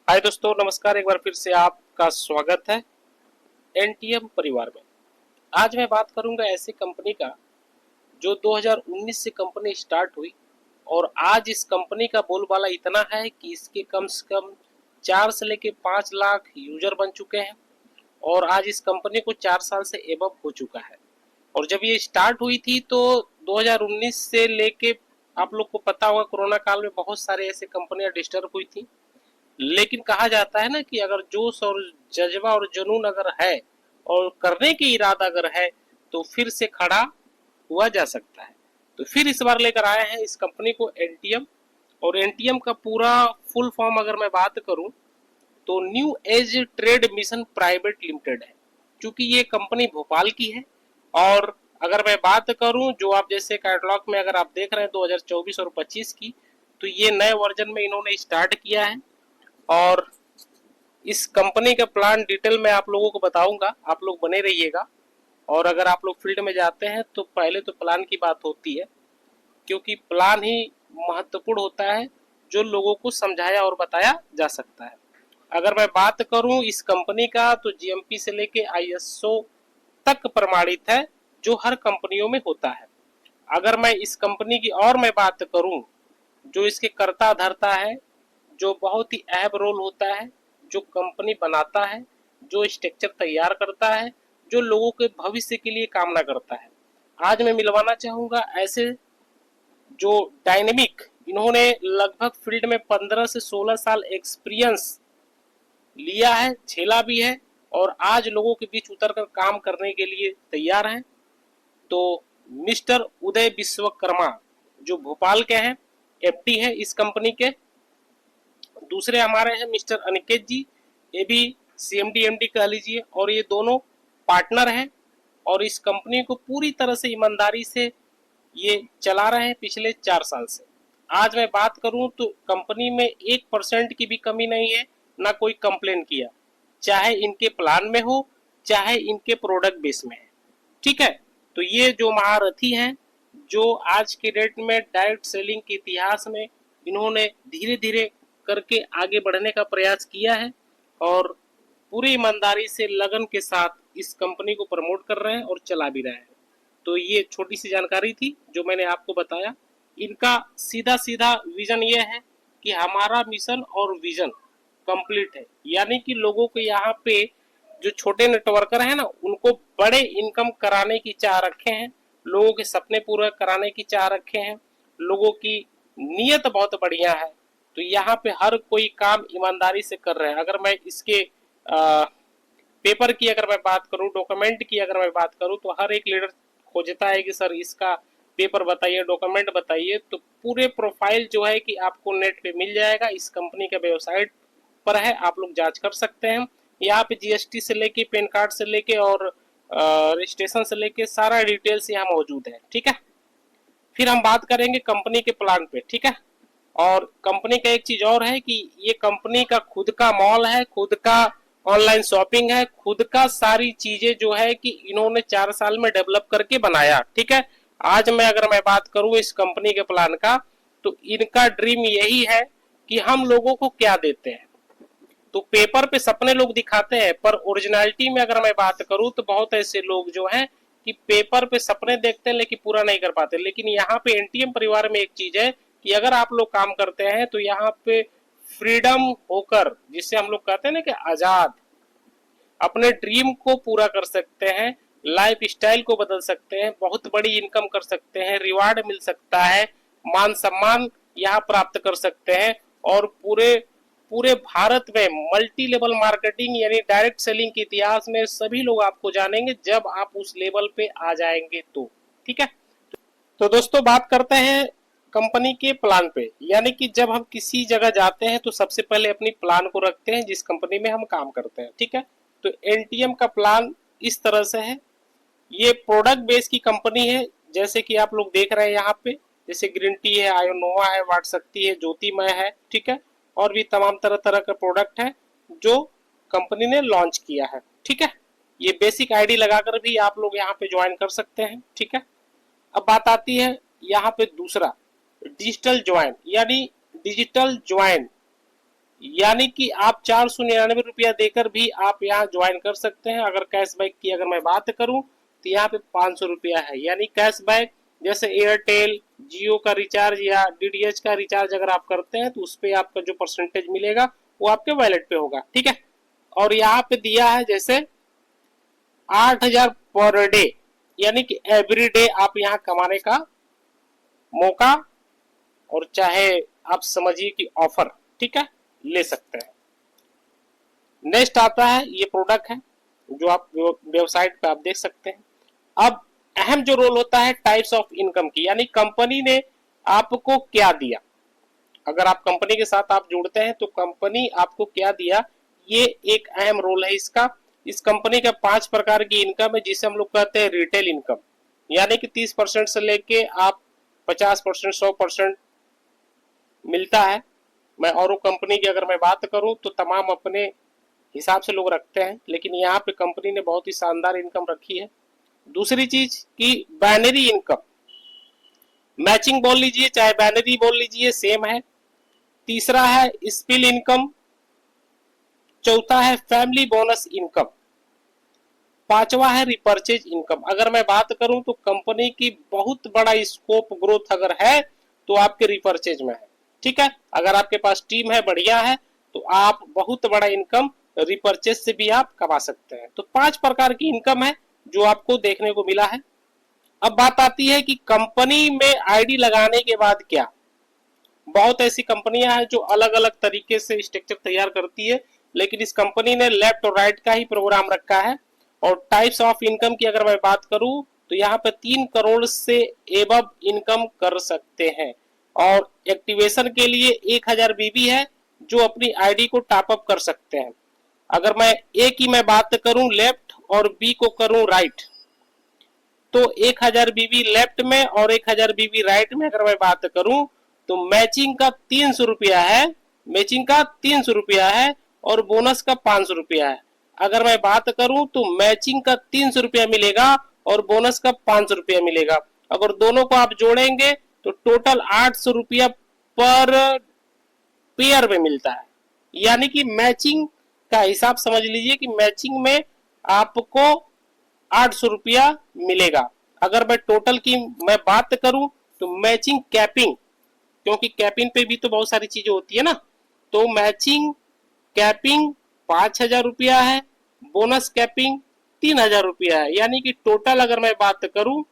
हाय दोस्तों, नमस्कार। एक बार फिर से आपका स्वागत है एनटीएम परिवार में। आज मैं बात करूंगा ऐसी कंपनी का जो 2019 से कंपनी स्टार्ट हुई और आज इस कंपनी का बोलबाला इतना है कि इसके कम से कम 4 से लेके 5 लाख यूजर बन चुके हैं और आज इस कंपनी को 4 साल से एबव हो चुका है। और जब ये स्टार्ट हुई थी तो 2019 से लेके आप लोग को पता होगा कोरोना काल में बहुत सारे ऐसे कंपनियां डिस्टर्ब हुई थी। लेकिन कहा जाता है ना कि अगर जोश और जज्बा और जुनून अगर है और करने की इरादा अगर है तो फिर से खड़ा हुआ जा सकता है। तो फिर इस बार लेकर आए हैं इस कंपनी को एनटीएम। और एनटीएम का पूरा फुल फॉर्म अगर मैं बात करूं तो new age trade mission private limited है। क्योंकि ये कंपनी भोपाल की है और अगर मैं बात करूं जो आप जैसे कैटलॉग में अगर आप देख रहे हैं 2024 और 25 की, तो ये नए वर्जन में इन्होंने स्टार्ट किया है। और इस कंपनी का प्लान डिटेल में आप लोगों को बताऊंगा, आप लोग बने रहिएगा। और अगर आप लोग फील्ड में जाते हैं तो पहले तो प्लान की बात होती है, क्योंकि प्लान ही महत्वपूर्ण होता है जो लोगों को समझाया और बताया जा सकता है। अगर मैं बात करूं इस कंपनी का तो जीएमपी से लेके आईएसओ तक प्रमाणित है, जो हर कंपनियों में होता है। अगर मैं इस कंपनी की और मैं बात करूं जो इसके कर्ता धर्ता है, जो बहुत ही अहम रोल होता है, जो कंपनी बनाता है, जो स्ट्रक्चर तैयार करता है, जो लोगों के भविष्य के लिए कामना करता है। आज मैं मिलवाना चाहूंगा ऐसे जो डायनेमिक, इन्होंने लगभग फील्ड में 15 से 16 साल एक्सपीरियंस लिया है, झेला भी है और आज लोगों के बीच उतरकर काम करने के लिए तैयार हैं। तो मिस्टर उदय विश्वकर्मा जो भोपाल के हैं, एफडी है इस कंपनी के। दूसरे हमारे हैं मिस्टर अनिकेत जी, ये भी सीएमडी एमडी कह लीजिए, और ये दोनों पार्टनर हैं और इस कंपनी को पूरी तरह से ईमानदारी से ये चला रहे हैं पिछले 4 साल से। आज मैं बात करूं तो कंपनी में 1% की भी कमी नहीं है, ना कोई कंप्लेन किया, चाहे इनके प्लान में हो चाहे इनके प्रोडक्ट बेस में है। ठीक है, तो ये जो महारथी हैं, जो आज के डेट में डायरेक्ट सेलिंग के इतिहास में इन्होंने धीरे धीरे करके आगे बढ़ने का प्रयास किया है और पूरी ईमानदारी से लगन के साथ इस कंपनी को प्रमोट कर रहे हैं और चला भी रहे हैं। तो ये छोटी सी जानकारी थी जो मैंने आपको बताया। इनका सीधा सीधा विजन ये है कि हमारा मिशन और विजन कंप्लीट है, यानी कि लोगों को यहाँ पे जो छोटे नेटवर्कर हैं ना, उनको बड़े इनकम कराने की चाह रखे हैं, लोगों के सपने पूरे कराने की चाह रखे हैं, लोगों की नीयत बहुत बढ़िया है। तो यहाँ पे हर कोई काम ईमानदारी से कर रहे हैं। अगर मैं इसके पेपर की अगर मैं बात करूं, डॉक्यूमेंट की अगर मैं बात करूं, तो हर एक लीडर खोजता है कि सर इसका पेपर बताइए, डॉक्यूमेंट बताइए। तो पूरे प्रोफाइल जो है कि आपको नेट पे मिल जाएगा, इस कंपनी के वेबसाइट पर है, आप लोग जांच कर सकते हैं। यहाँ पे जीएसटी से लेके पैन कार्ड से लेके और रजिस्ट्रेशन से लेके सारा डिटेल्स यहाँ मौजूद है। ठीक है, फिर हम बात करेंगे कंपनी के प्लान पे। ठीक है, और कंपनी का एक चीज और है कि ये कंपनी का खुद का मॉल है, खुद का ऑनलाइन शॉपिंग है, खुद का सारी चीजें जो है कि इन्होंने 4 साल में डेवलप करके बनाया। ठीक है, आज मैं अगर मैं बात करूं इस कंपनी के प्लान का, तो इनका ड्रीम यही है कि हम लोगों को क्या देते हैं। तो पेपर पे सपने लोग दिखाते हैं, पर ओरिजिनलिटी में अगर मैं बात करूं तो बहुत ऐसे लोग जो हैं कि पेपर पे सपने देखते हैं लेकिन पूरा नहीं कर पाते। लेकिन यहाँ पे एनटीएम परिवार में एक चीज है कि अगर आप लोग काम करते हैं तो यहाँ पे फ्रीडम होकर, जिससे हम लोग कहते हैं ना कि आजाद, अपने ड्रीम को पूरा कर सकते हैं, लाइफ स्टाइल को बदल सकते हैं, बहुत बड़ी इनकम कर सकते हैं, रिवार्ड मिल सकता है, मान सम्मान यहाँ प्राप्त कर सकते हैं। और पूरे पूरे भारत में मल्टी लेवल मार्केटिंग यानी डायरेक्ट सेलिंग के इतिहास में सभी लोग आपको जानेंगे जब आप उस लेवल पे आ जाएंगे तो। ठीक है, तो दोस्तों बात करते हैं कंपनी के प्लान पे। यानी कि जब हम किसी जगह जाते हैं तो सबसे पहले अपनी प्लान को रखते हैं जिस कंपनी में हम काम करते हैं। ठीक है, तो एनटीएम का प्लान इस तरह से है। ये प्रोडक्ट बेस की कंपनी है, जैसे कि आप लोग देख रहे हैं यहाँ पे, जैसे ग्रीन टी है, आयोनोवा है, वाट शक्ति है, ज्योतिमय है। ठीक है, और भी तमाम तरह तरह का प्रोडक्ट है जो कंपनी ने लॉन्च किया है। ठीक है, ये बेसिक आईडी लगाकर भी आप लोग यहाँ पे ज्वाइन कर सकते हैं। ठीक है, अब बात आती है यहाँ पे दूसरा डिजिटल ज्वाइन, यानी डिजिटल ज्वाइन यानी कि आप 499 रुपया देकर भी आप यहाँ ज्वाइन कर सकते हैं। अगर कैशबैक की अगर मैं बात करूं तो यहाँ पे 500 रुपया है, यानी कैशबैक जैसे एयरटेल जियो का रिचार्ज या डीडीएच का रिचार्ज अगर आप करते हैं तो उस पर आपका जो परसेंटेज मिलेगा वो आपके वॉलेट पे होगा, ठीक है। और यहाँ पे दिया है जैसे 8,000 पर डे, यानी कि एवरी डे आप यहाँ कमाने का मौका और चाहे आप समझिए कि ऑफर, ठीक है, ले सकते हैं। नेक्स्ट आता है ये प्रोडक्ट है जो आप वेबसाइट पे आप देख सकते हैं। अब अहम जो रोल होता है टाइप्स ऑफ इनकम की, यानी कंपनी ने आपको क्या दिया। अगर आप कंपनी के साथ आप जुड़ते हैं तो कंपनी आपको क्या दिया, ये एक अहम रोल है इसका। इस कंपनी का 5 प्रकार की इनकम है जिसे हम लोग कहते हैं रिटेल इनकम, यानी कि 30% से लेके आप 50% 100% मिलता है। मैं और कंपनी की अगर मैं बात करूं तो तमाम अपने हिसाब से लोग रखते हैं, लेकिन यहाँ पे कंपनी ने बहुत ही शानदार इनकम रखी है। दूसरी चीज की बाइनरी इनकम, मैचिंग बोल लीजिए चाहे बाइनरी बोल लीजिए सेम है। तीसरा है स्पिल इनकम। चौथा है फैमिली बोनस इनकम। पांचवा है रिपर्चेज इनकम। अगर मैं बात करूं तो कंपनी की बहुत बड़ा स्कोप ग्रोथ अगर है तो आपके रिपर्चेज में है, ठीक है। अगर आपके पास टीम है बढ़िया है तो आप बहुत बड़ा इनकम रिपर्चेज से भी आप कमा सकते हैं। तो 5 प्रकार की इनकम है जो आपको देखने को मिला है। अब बात आती है कि कंपनी में आईडी लगाने के बाद क्या। बहुत ऐसी कंपनियां हैं जो अलग अलग तरीके से स्ट्रक्चर तैयार करती है, लेकिन इस कंपनी ने लेफ्ट और राइट का ही प्रोग्राम रखा है। और टाइप्स ऑफ इनकम की अगर मैं बात करूं तो यहाँ पे 3 करोड़ से एबव इनकम कर सकते हैं। और एक्टिवेशन के लिए 1000 बीबी है जो अपनी आईडी को टॉप अप कर सकते हैं। अगर मैं ए की मैं बात करूं लेफ्ट और बी को करूं राइट, तो 1000 बीबी लेफ्ट में और 1000 बीबी राइट में अगर मैं बात करूं तो मैचिंग का 300 रुपया है, मैचिंग का 300 रुपया है और बोनस का 500 रुपया है। अगर मैं बात करूं तो मैचिंग का 300 रुपया मिलेगा और बोनस का 500 रुपया मिलेगा। अगर दोनों को आप जोड़ेंगे तो टोटल 800 रुपया पर पेयर में मिलता है। यानी कि मैचिंग का हिसाब समझ लीजिए कि मैचिंग में आपको 800 रुपया मिलेगा। अगर मैं टोटल की मैं बात करूं तो मैचिंग कैपिंग, क्योंकि कैपिंग पे भी तो बहुत सारी चीजें होती है ना, तो मैचिंग कैपिंग 5,000 रुपया है, बोनस कैपिंग 3,000 रुपया है। यानी कि टोटल अगर मैं बात करूं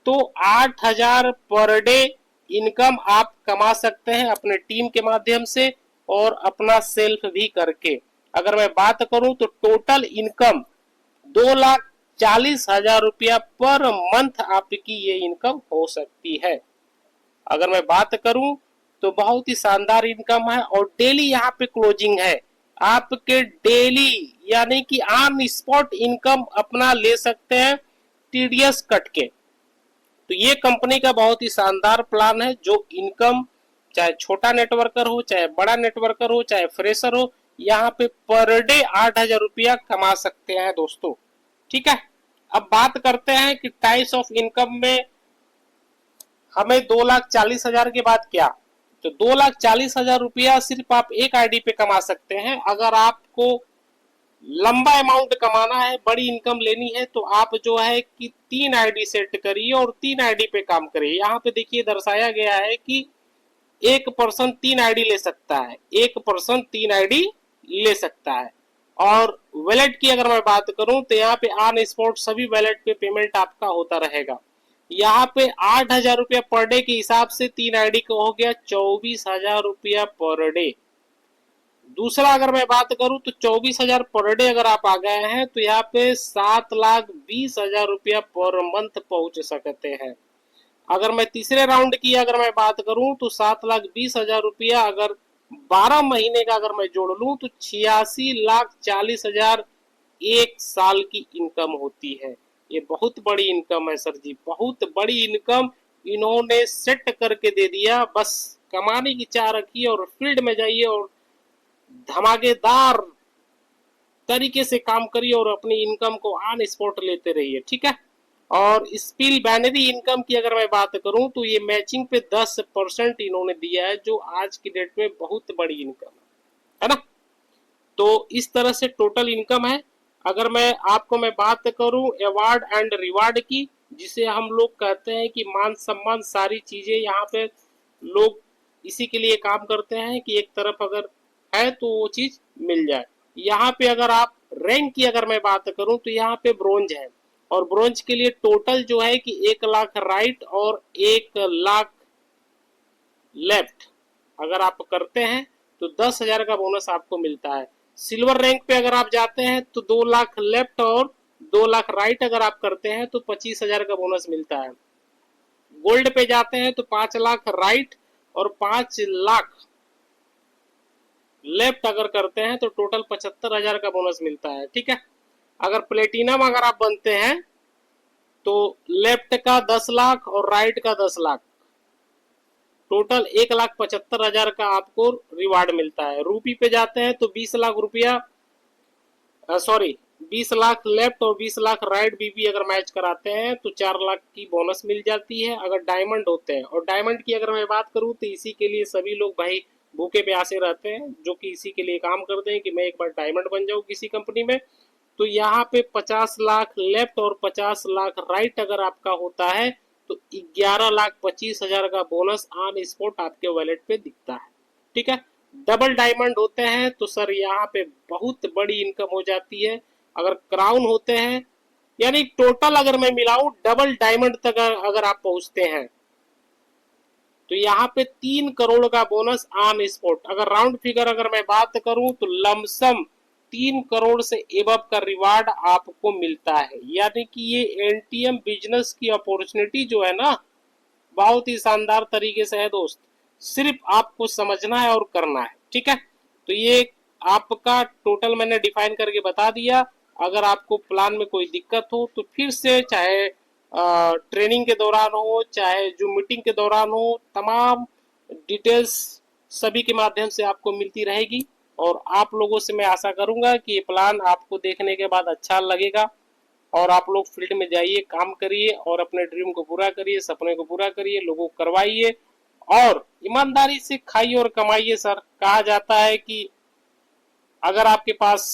तो 8,000 पर डे इनकम आप कमा सकते हैं अपने टीम के माध्यम से और अपना सेल्फ भी करके। अगर मैं बात करूं तो टोटल इनकम 2,40,000 रुपया पर मंथ आपकी ये इनकम हो सकती है। अगर मैं बात करूं तो बहुत ही शानदार इनकम है और डेली यहाँ पे क्लोजिंग है। आपके डेली यानी कि ऑन स्पॉट इनकम अपना ले सकते हैं टीडीएस कट के। तो ये कंपनी का बहुत ही शानदार प्लान है जो इनकम चाहे छोटा नेटवर्कर हो चाहे बड़ा नेटवर्कर हो चाहे फ्रेशर हो, यहाँ पे पर डे 8,000 रुपया कमा सकते हैं दोस्तों, ठीक है। अब बात करते हैं कि टाइप्स ऑफ इनकम में हमें 2,40,000 के बाद क्या। तो 2,40,000 रुपया सिर्फ आप एक आईडी पे कमा सकते हैं। अगर आपको लंबा अमाउंट कमाना है, बड़ी इनकम लेनी है, तो आप जो है कि 3 आईडी सेट करिए और 3 आईडी पे काम करिए। यहाँ पे देखिए दर्शाया गया है कि एक पर्सन 3 आईडी ले सकता है, एक पर्सन 3 आईडी ले सकता है। और वैलेट की अगर मैं बात करूं तो यहाँ पे ऑन स्पॉट सभी वैलेट पे पेमेंट आपका होता रहेगा। यहाँ पे 8,000 रुपया पर डे के हिसाब से 3 आईडी का हो गया 24,000 रुपया पर डे। दूसरा अगर मैं बात करूं तो 24,000 पर डे अगर आप आ गए हैं तो यहाँ पे 7,20,000 रुपया पर मंथ पहुंच सकते हैं। अगर मैं तीसरे राउंड की अगर मैं बात करूं तो 7,20,000 रुपया अगर 12 महीने का अगर मैं जोड़ लूं तो 86,40,000 एक साल की इनकम होती है। ये बहुत बड़ी इनकम है सर जी, बहुत बड़ी इनकम इन्होंने सेट करके दे दिया। बस कमाने की चाह रखी और फील्ड में जाइए और धमाकेदार तरीके से काम करिए और अपनी इनकम को ऑन स्पॉट लेते रहिए, ठीक है। और स्पिल बाइनरी इनकम की अगर मैं बात करूं तो ये मैचिंग पे 10% इन्होंने दिया है जो आज की डेट में बहुत बड़ी इनकम है ना। तो इस तरह से टोटल इनकम है। अगर मैं बात करूं अवार्ड एंड रिवार्ड की, जिसे हम लोग कहते हैं कि मान सम्मान सारी चीजें, यहाँ पे लोग इसी के लिए काम करते हैं कि एक तरफ अगर है तो वो चीज मिल जाए। यहाँ पे अगर आप रैंक की अगर मैं बात करूं तो यहाँ पे ब्रोंज है, और ब्रोंज के लिए टोटल जो है कि 1 लाख राइट और 1 लाख लेफ्ट अगर आप करते हैं तो 10,000 का बोनस आपको मिलता है। सिल्वर रैंक पे अगर आप जाते हैं तो 2 लाख लेफ्ट और 2 लाख राइट अगर आप करते हैं तो 25,000 का बोनस मिलता है। गोल्ड पे जाते हैं तो 5 लाख राइट और 5 लाख लेफ्ट अगर करते हैं तो टोटल 75,000 का बोनस मिलता है। ठीक है। अगर प्लेटिनम अगर आप बनते हैं तो लेफ्ट का 10 लाख और राइट का 10 लाख, टोटल 1,75,000 का आपको रिवार्ड मिलता है। रूपी पे जाते हैं तो 20 लाख रुपया, सॉरी 20 लाख लेफ्ट और 20 लाख राइट बीबी अगर मैच कराते हैं तो 4 लाख की बोनस मिल जाती है अगर डायमंड होते हैं। और डायमंड की अगर मैं बात करूं तो इसी के लिए सभी लोग भाई भूखे प्यासे रहते हैं, जो कि इसी के लिए काम करते हैं कि मैं एक बार डायमंड बन जाऊं किसी कंपनी में। तो यहाँ पे 50 लाख लेफ्ट और 50 लाख राइट अगर आपका होता है तो 11,25,000 का बोनस ऑन स्पॉट आपके वॉलेट पे दिखता है। ठीक है। डबल डायमंड होते हैं तो सर यहाँ पे बहुत बड़ी इनकम हो जाती है। अगर क्राउन होते हैं, यानी टोटल अगर मैं मिलाऊं डबल डायमंड तक अगर आप पहुंचते हैं तो यहाँ पे 3 करोड़ का बोनस ऑन स्पॉट। अगर राउंड फिगर अगर मैं बात करूं तो लमसम 3 करोड़ से एबव का रिवार्ड आपको मिलता है। यानी कि ये एनटीएम बिजनेस की अपॉर्चुनिटी जो है ना, बहुत ही शानदार तरीके से है दोस्त। सिर्फ आपको समझना है और करना है। ठीक है। तो ये आपका टोटल मैंने डिफाइन करके बता दिया। अगर आपको प्लान में कोई दिक्कत हो तो फिर से, चाहे ट्रेनिंग के दौरान हो चाहे जो मीटिंग के दौरान हो, तमाम डिटेल्स सभी के माध्यम से आपको मिलती रहेगी। और आप लोगों से मैं आशा करूंगा कि ये प्लान आपको देखने के बाद अच्छा लगेगा और आप लोग फील्ड में जाइए, काम करिए और अपने ड्रीम को पूरा करिए, सपने को पूरा करिए, लोगों को करवाइए और ईमानदारी से खाइए और कमाइए। सर, कहा जाता है कि अगर आपके पास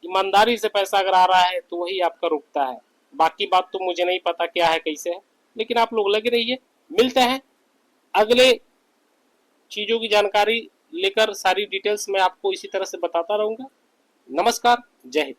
ईमानदारी से पैसा अगर आ रहा है तो वही आपका रुकता है। बाकी बात तो मुझे नहीं पता क्या है कैसे है, लेकिन आप लोग लगे रहिए। मिलते हैं अगले चीजों की जानकारी लेकर, सारी डिटेल्स मैं आपको इसी तरह से बताता रहूंगा। नमस्कार, जय हिंद।